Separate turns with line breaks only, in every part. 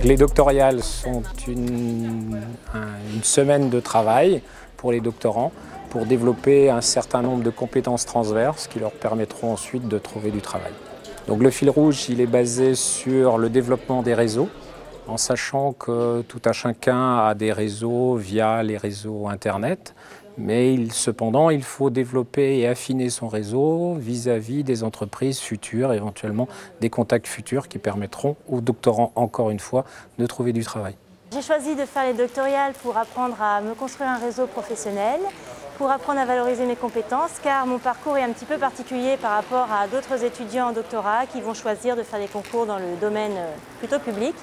Les doctorales sont une semaine de travail pour les doctorants pour développer un certain nombre de compétences transverses qui leur permettront ensuite de trouver du travail. Donc le fil rouge, il est basé sur le développement des réseaux, en sachant que tout un chacun a des réseaux via les réseaux Internet, mais cependant, il faut développer et affiner son réseau vis-à-vis des entreprises futures, éventuellement des contacts futurs qui permettront aux doctorants, encore une fois, de trouver du travail.
J'ai choisi de faire les doctorales pour apprendre à me construire un réseau professionnel, pour apprendre à valoriser mes compétences, car mon parcours est un petit peu particulier par rapport à d'autres étudiants en doctorat qui vont choisir de faire des concours dans le domaine plutôt public.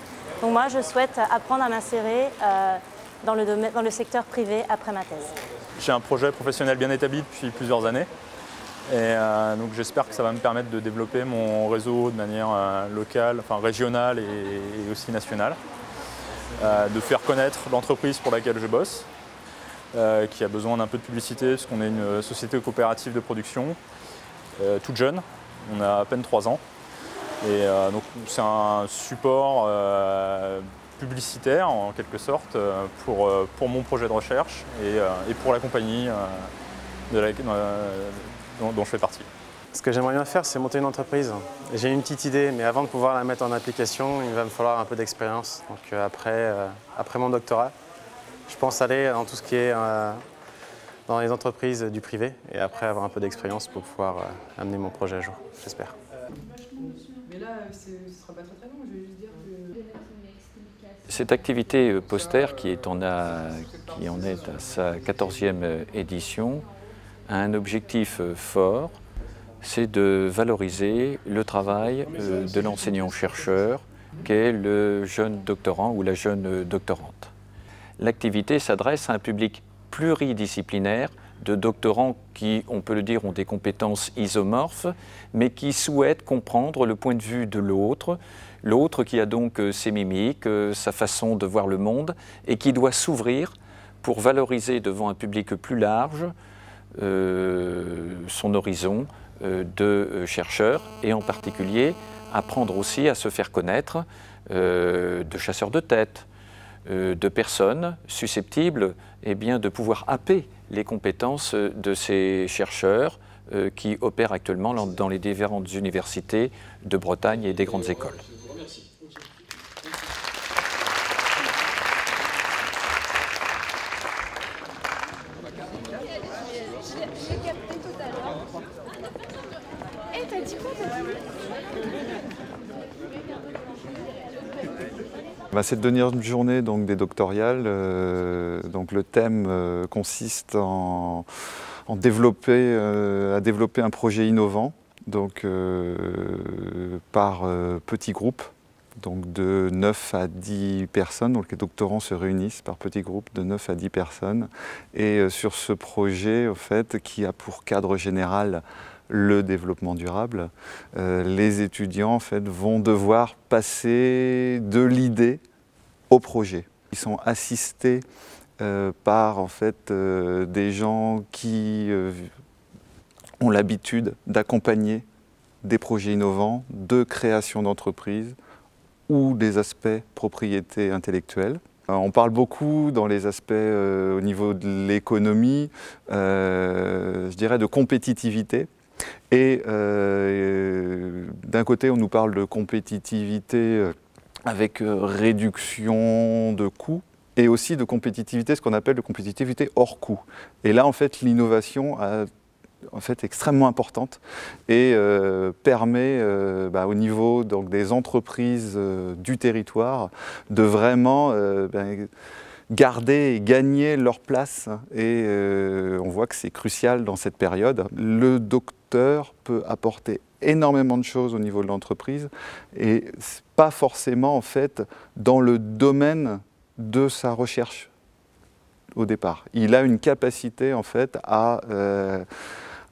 Donc moi, je souhaite apprendre à m'insérer dans le secteur privé après ma thèse.
J'ai un projet professionnel bien établi depuis plusieurs années et donc j'espère que ça va me permettre de développer mon réseau de manière locale, enfin régionale et aussi nationale, de faire connaître l'entreprise pour laquelle je bosse, qui a besoin d'un peu de publicité parce qu'on est une société coopérative de production, toute jeune, on a à peine 3 ans et donc c'est un support publicitaire en quelque sorte pour mon projet de recherche et pour la compagnie dont je fais partie.
Ce que j'aimerais bien faire, c'est monter une entreprise. J'ai une petite idée, mais avant de pouvoir la mettre en application, il va me falloir un peu d'expérience. Donc après mon doctorat, je pense aller dans tout ce qui est dans les entreprises du privé et après avoir un peu d'expérience pour pouvoir amener mon projet à jour, j'espère.
Mais là, ce ne sera pas très long, je vais juste dire que...
Cette activité poster qui en est à sa 14e édition a un objectif fort, c'est de valoriser le travail de l'enseignant-chercheur qu'est le jeune doctorant ou la jeune doctorante. L'activité s'adresse à un public pluridisciplinaire de doctorants qui, on peut le dire, ont des compétences isomorphes, mais qui souhaitent comprendre le point de vue de l'autre, l'autre qui a donc ses mimiques, sa façon de voir le monde, et qui doit s'ouvrir pour valoriser devant un public plus large son horizon de chercheurs, et en particulier apprendre aussi à se faire connaître de chasseurs de tête, de personnes susceptibles de pouvoir happer les compétences de ces chercheurs qui opèrent actuellement dans les différentes universités de Bretagne et des grandes écoles.
Cette deuxième journée donc, des doctorales, donc le thème consiste à développer un projet innovant donc, par petits groupes, donc de 9 à 10 personnes. Donc les doctorants se réunissent par petits groupes de 9 à 10 personnes. Et sur ce projet, en fait, qui a pour cadre général le développement durable, les étudiants en fait, vont devoir passer de l'idée au projet. Ils sont assistés par en fait, des gens qui ont l'habitude d'accompagner des projets innovants, de création d'entreprises ou des aspects propriété intellectuelle. On parle beaucoup dans les aspects au niveau de l'économie, je dirais de compétitivité. Et d'un côté, on nous parle de compétitivité avec réduction de coûts et aussi de compétitivité, ce qu'on appelle de compétitivité hors coût. Et là, en fait, l'innovation est extrêmement importante et permet au niveau donc, des entreprises du territoire de vraiment garder et gagner leur place. Et on voit que c'est crucial dans cette période. Le docteur peut apporter énormément de choses au niveau de l'entreprise et pas forcément en fait dans le domaine de sa recherche au départ. Il a une capacité en fait à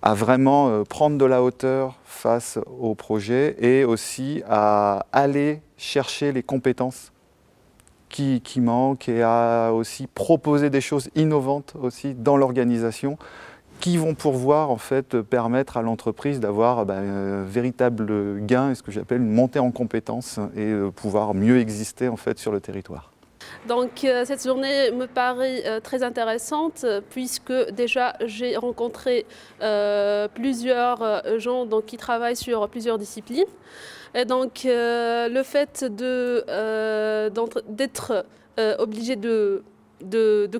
vraiment prendre de la hauteur face au projet et aussi à aller chercher les compétences qui manquent et à aussi proposer des choses innovantes aussi dans l'organisation qui vont pouvoir en fait permettre à l'entreprise d'avoir un véritable gain et ce que j'appelle une montée en compétences et pouvoir mieux exister en fait sur le territoire.
Donc cette journée me paraît très intéressante puisque déjà j'ai rencontré plusieurs gens donc, qui travaillent sur plusieurs disciplines. Et donc le fait d'être obligé de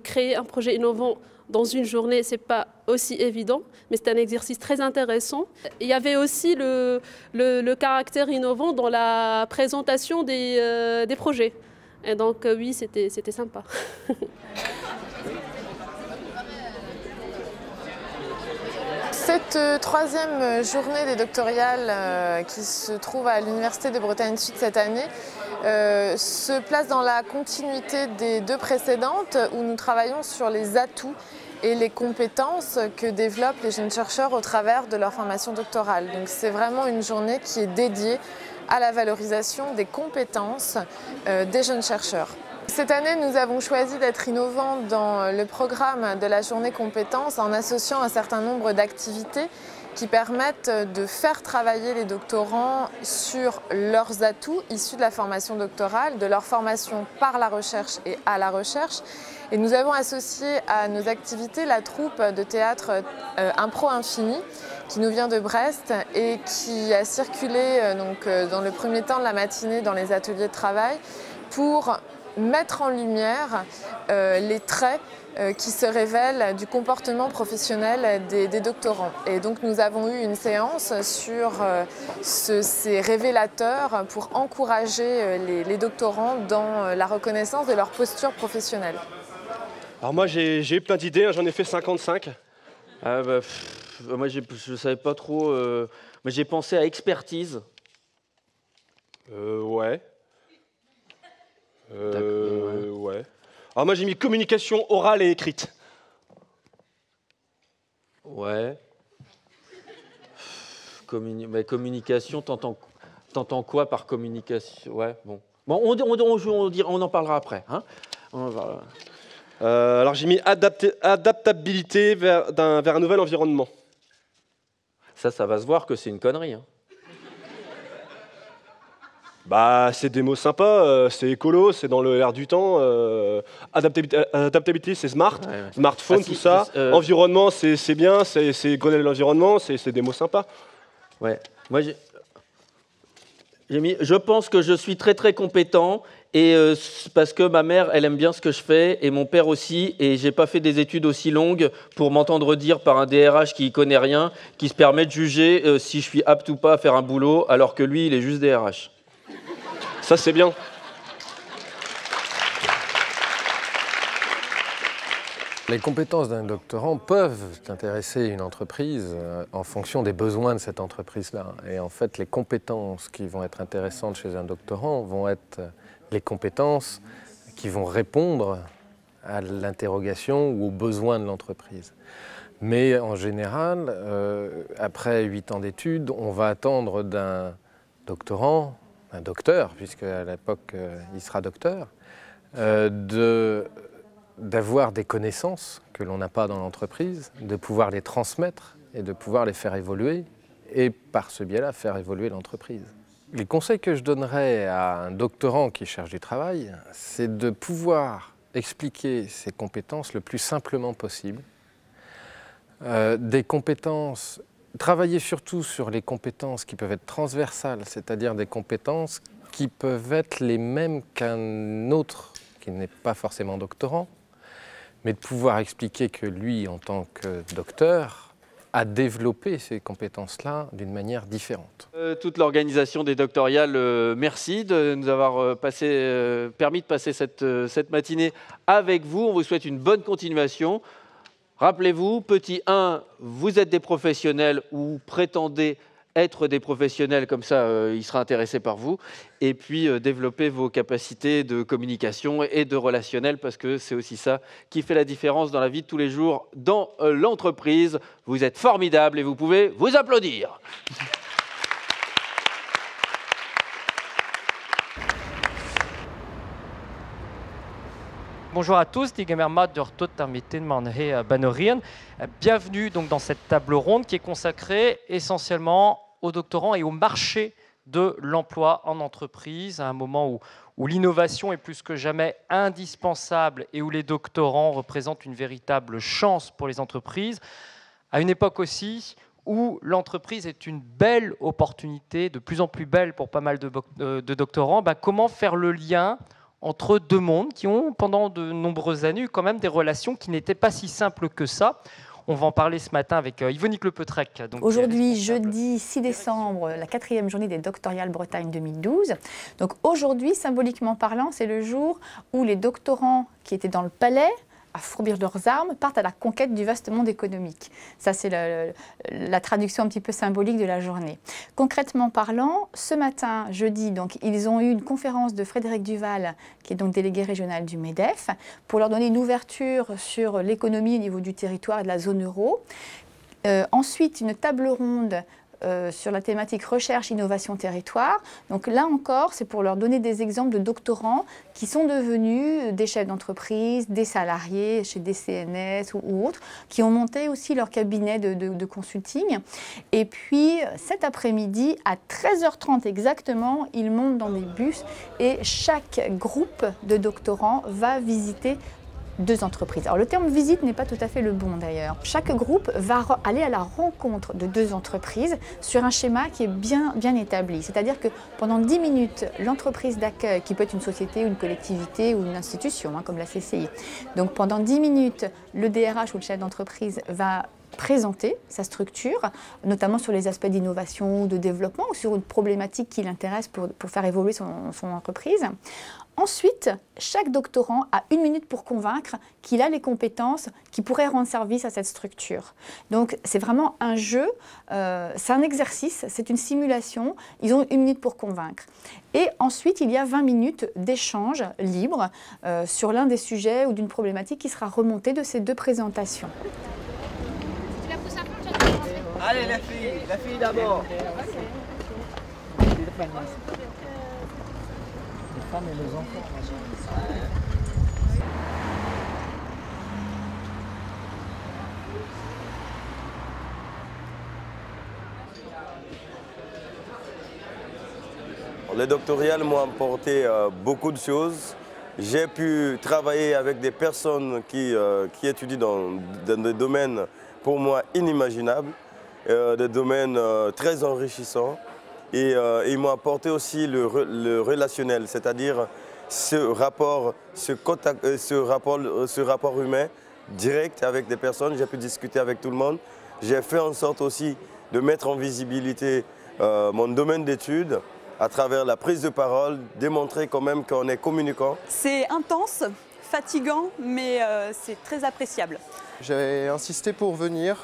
créer un projet innovant dans une journée, ce n'est pas aussi évident, mais c'est un exercice très intéressant. Il y avait aussi le caractère innovant dans la présentation des projets. Et donc oui, c'était sympa.
Cette troisième journée des doctorales qui se trouve à l'Université de Bretagne Sud cette année se place dans la continuité des deux précédentes où nous travaillons sur les atouts et les compétences que développent les jeunes chercheurs au travers de leur formation doctorale. Donc c'est vraiment une journée qui est dédiée à la valorisation des compétences des jeunes chercheurs. Cette année, nous avons choisi d'être innovants dans le programme de la journée compétences en associant un certain nombre d'activités qui permettent de faire travailler les doctorants sur leurs atouts issus de la formation doctorale, de leur formation par la recherche et à la recherche. Et nous avons associé à nos activités la troupe de théâtre Impro Infini qui nous vient de Brest et qui a circulé dans le premier temps de la matinée dans les ateliers de travail pour mettre en lumière les traits qui se révèlent du comportement professionnel des doctorants. Et donc nous avons eu une séance sur ces révélateurs pour encourager les doctorants dans la reconnaissance de leur posture professionnelle.
Alors moi j'ai eu plein d'idées, j'en ai fait 55.
Moi je ne savais pas trop, mais j'ai pensé à expertise.
Ouais. Ouais. Alors moi j'ai mis communication orale et écrite.
Ouais. Communication, t'entends quoi par communication? Ouais, bon. Bon, on en parlera après. Hein,
alors j'ai mis adaptabilité vers un nouvel environnement.
Ça va se voir que c'est une connerie. Hein.
Bah, c'est des mots sympas, c'est écolo, c'est dans l'air du temps. Adaptabilité, c'est smart, ouais. Smartphone, tout ça. Environnement, c'est bien, c'est Grenelle de l'environnement, c'est des mots sympas.
Ouais. Moi, j'ai mis. Je pense que je suis très très compétent et parce que ma mère, elle aime bien ce que je fais et mon père aussi. Et j'ai pas fait des études aussi longues pour m'entendre dire par un DRH qui connaît rien, qui se permet de juger si je suis apte ou pas à faire un boulot, alors que lui, il est juste DRH.
Ça, c'est bien.
Les compétences d'un doctorant peuvent intéresser une entreprise en fonction des besoins de cette entreprise-là. Et en fait, les compétences qui vont être intéressantes chez un doctorant vont être les compétences qui vont répondre à l'interrogation ou aux besoins de l'entreprise. Mais en général, après 8 ans d'études, on va attendre d'un doctorant, un docteur, puisque à l'époque il sera docteur, d'avoir des connaissances que l'on n'a pas dans l'entreprise, de pouvoir les transmettre et de pouvoir les faire évoluer et par ce biais-là faire évoluer l'entreprise. Les conseils que je donnerais à un doctorant qui cherche du travail, c'est de pouvoir expliquer ses compétences le plus simplement possible. Des compétences. Travailler surtout sur les compétences qui peuvent être transversales, c'est-à-dire des compétences qui peuvent être les mêmes qu'un autre qui n'est pas forcément doctorant, mais de pouvoir expliquer que lui, en tant que docteur, a développé ces compétences-là d'une manière différente.
Toute l'organisation des doctoriales, merci de nous avoir permis de passer cette matinée avec vous. On vous souhaite une bonne continuation. Rappelez-vous, petit 1, vous êtes des professionnels ou prétendez être des professionnels, comme ça il sera intéressé par vous. Et puis développer vos capacités de communication et de relationnel parce que c'est aussi ça qui fait la différence dans la vie de tous les jours dans l'entreprise. Vous êtes formidables et vous pouvez vous applaudir.
Bonjour à tous, die Gemermat der Totamiten Manhe Banorian. Bienvenue donc dans cette table ronde qui est consacrée essentiellement aux doctorants et au marché de l'emploi en entreprise, à un moment où l'innovation est plus que jamais indispensable et où les doctorants représentent une véritable chance pour les entreprises, à une époque aussi où l'entreprise est une belle opportunité, de plus en plus belle pour pas mal de doctorants. Comment faire le lien entre deux mondes qui ont, pendant de nombreuses années, eu quand même des relations qui n'étaient pas si simples que ça. On va en parler ce matin avec Yvonique Lepeutrec.
Aujourd'hui, jeudi 6 décembre, la 4e journée des Doctoriales Bretagne 2012. Donc aujourd'hui, symboliquement parlant, c'est le jour où les doctorants qui étaient dans le palais, à fourbir leurs armes, partent à la conquête du vaste monde économique. Ça, c'est la traduction un petit peu symbolique de la journée. Concrètement parlant, ce matin, jeudi, donc, ils ont eu une conférence de Frédéric Duval, qui est donc délégué régional du MEDEF, pour leur donner une ouverture sur l'économie au niveau du territoire et de la zone euro. Ensuite, une table ronde sur la thématique recherche, innovation, territoire. Donc là encore, c'est pour leur donner des exemples de doctorants qui sont devenus des chefs d'entreprise, des salariés chez des CNS ou autres, qui ont monté aussi leur cabinet de consulting. Et puis cet après-midi, à 13h30 exactement, ils montent dans des bus et chaque groupe de doctorants va visiter 2 entreprises. Alors le terme visite n'est pas tout à fait le bon d'ailleurs. Chaque groupe va aller à la rencontre de 2 entreprises sur un schéma qui est bien établi. C'est-à-dire que pendant 10 minutes, l'entreprise d'accueil, qui peut être une société, une collectivité ou une institution, comme la CCI, donc pendant 10 minutes, le DRH ou le chef d'entreprise va présenter sa structure, notamment sur les aspects d'innovation ou de développement ou sur une problématique qui l'intéresse pour faire évoluer son entreprise. Ensuite, chaque doctorant a 1 minute pour convaincre qu'il a les compétences qui pourraient rendre service à cette structure. Donc c'est vraiment un jeu, c'est un exercice, c'est une simulation, ils ont 1 minute pour convaincre. Et ensuite, il y a 20 minutes d'échange libre sur l'un des sujets ou d'une problématique qui sera remontée de ces 2 présentations.
Allez la fille d'abord.
Les femmes et les enfants.
Les doctorales m'ont apporté beaucoup de choses. J'ai pu travailler avec des personnes qui étudient dans des domaines pour moi inimaginables, des domaines très enrichissants. Et ils m'ont apporté aussi le relationnel, c'est-à-dire ce rapport humain direct avec des personnes. J'ai pu discuter avec tout le monde. J'ai fait en sorte aussi de mettre en visibilité mon domaine d'études à travers la prise de parole, démontrer quand même qu'on est communicant.
C'est intense, fatigant, mais c'est très appréciable.
J'ai insisté pour venir,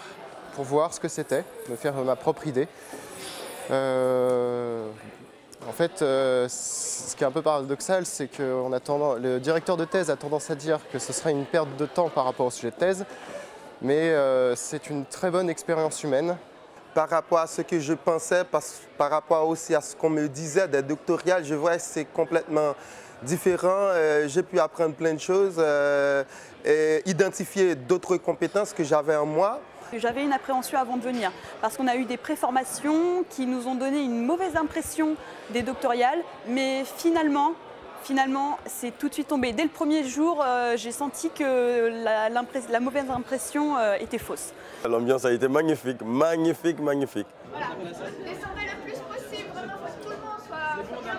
pour voir ce que c'était, me faire ma propre idée. En fait, ce qui est un peu paradoxal, c'est que le directeur de thèse a tendance à dire que ce serait une perte de temps par rapport au sujet de thèse, mais c'est une très bonne expérience humaine.
Par rapport à ce que je pensais, par rapport aussi à ce qu'on me disait des doctorales, je vois que c'est complètement différent. J'ai pu apprendre plein de choses, et identifier d'autres compétences que j'avais en moi.
J'avais une appréhension avant de venir, parce qu'on a eu des préformations qui nous ont donné une mauvaise impression des doctorales, mais finalement, c'est tout de suite tombé. Dès le premier jour, j'ai senti que la mauvaise impression était fausse.
L'ambiance a été magnifique, magnifique, magnifique.
Voilà, descendez le plus possible, vraiment pour que tout le monde soit bien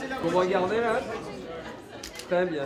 visible.
Vous regardez là? Très bien.